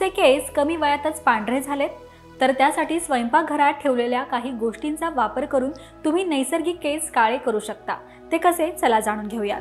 तुमचे केस कमी वयातच पांढरे झालेत तर त्यासाठी स्वयंपाकघरात ठेवलेल्या काही गोष्टींचा वापर करून तुम्ही नैसर्गिक केस काळे करू शकता। ते कसे चला जाणून घेऊयात।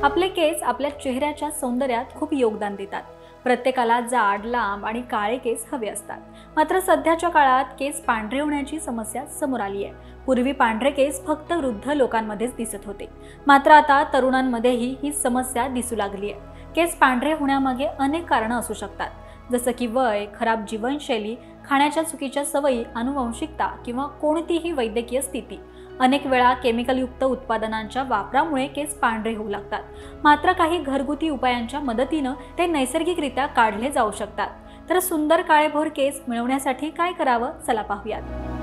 आपले केस आपल्या चेहऱ्याच्या सौंदर्यात खूप योगदान देतात। प्रत्येकाला जाड, लांब आणि काळे केस हवे असतात। मात्र सध्याच्या काळात केस पांढरे होण्याची समस्या समोर आली आहे। पूर्वी पांढरे केस फक्त वृद्ध लोकांमध्येच दिसत होते, मात्र आता तरुणांमध्येही ही समस्या दिसू लागली आहे। केस पांढरे होण्यामागे अनेक कारणे असू शकतात, जसं की वय, खराब जीवनशैली, खाण्याच्या चुकीच्या सवयी, आनुवंशिकता किंवा कोणतीही वैद्यकीय स्थिती। अनेक वेळा केमिकलयुक्त उत्पादनांच्या वापरामुळे केस पांढरे होऊ लागतात, मात्र काही घरगुती उपायांच्या मदतीने ते नैसर्गिकरित्या काढले जाऊ शकतात। तर सुंदर काळेभोर केस मिळवण्यासाठी काय करावं चला पाहूयात।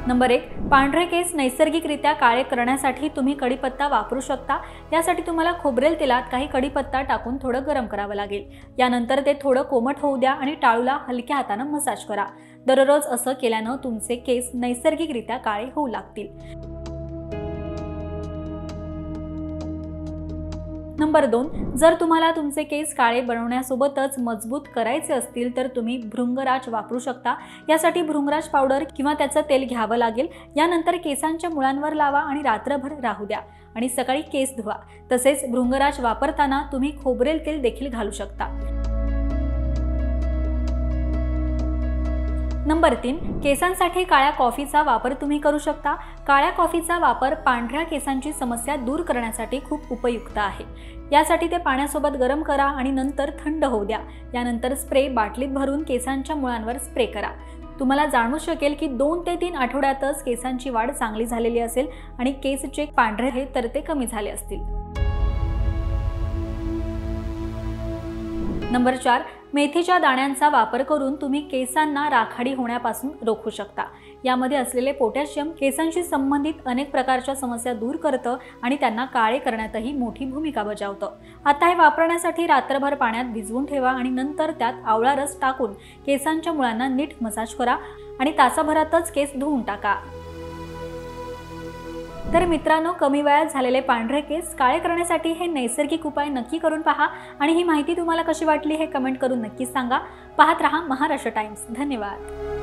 नंबर 1, पांढरे केस नैसर्गिकरित्या काळे करण्यासाठी तुम्ही कढीपत्ता वापरू शकता। यासाठी तुम्हाला खोबरेल तेलात काही कढीपत्ता टाकून थोडं गरम करावं लागेल। यानंतर ते थोडं कोमट होऊ द्या आणि टाळूला हलक्या हाताने मसाज करा। दररोज असं केल्यानं तुमचे केस नैसर्गिकरित्या काळे होऊ लागतील। नंबर 2, जर तुम्हाला तुमचे केस काळे बनवण्यासोबतच मजबूत करायचे असतील तर तुम्ही भृंगराज वापरू शकता। यासाठी भृंगराज पावडर किंवा त्याचं तेल घ्यावं लागेल। यानंतर केसांच्या मुळांवर लावा आणि रात्रभर राहू द्या आणि सकाळी केस धुवा। तसेच भृंगराज वापरताना तुम्ही खोबरेल तेल देखील घालू शकता। नंबर 3, केसांसाठी काळ्या कॉफीचा वापर तुम्ही करू शकता। काळ्या कॉफीचा वापर पांढऱ्या केसांची समस्या दूर करण्यासाठी खूप उपयुक्त आहे। यासाठी ते पाण्यासोबत गरम करा आणि नंतर थंड होऊ द्या। यानंतर स्प्रे बाटलीत भरून केसांच्या मुळांवर स्प्रे करा। तुम्हाला जाणवू शकेल की 2 ते 3 आठवड्यातच केसांची वाढ चांगली झालेली असेल आणि केसचे पांढरे हे तर ते कमी झाले असतील। नंबर 4, मेथीच्या दाण्यांचा वापर करून तुम्ही केसांना राखाडी होण्यापासून रोखू शकता। यामध्ये असलेले पोटॅशियम केसांशी संबंधित अनेक प्रकारच्या समस्या दूर करतं आणि त्यांना काळे करण्यातही मोठी भूमिका बजावतं। आता हे वापरण्यासाठी रात्रभर पाण्यात भिजवून ठेवा आणि नंतर त्यात आवळा रस टाकून केसांच्या मुळांना नीट मसाज करा आणि तासाभरातच केस धुवून टाका। तर मित्रांनो, कमी वयात झालेले पांढरे केस काळे करण्यासाठी हे नैसर्गिक उपाय नक्की करून पहा आणि ही माहिती तुम्हाला कशी वाटली हे कमेंट करून नक्की सांगा। पाहत रहा महाराष्ट्र टाइम्स। धन्यवाद।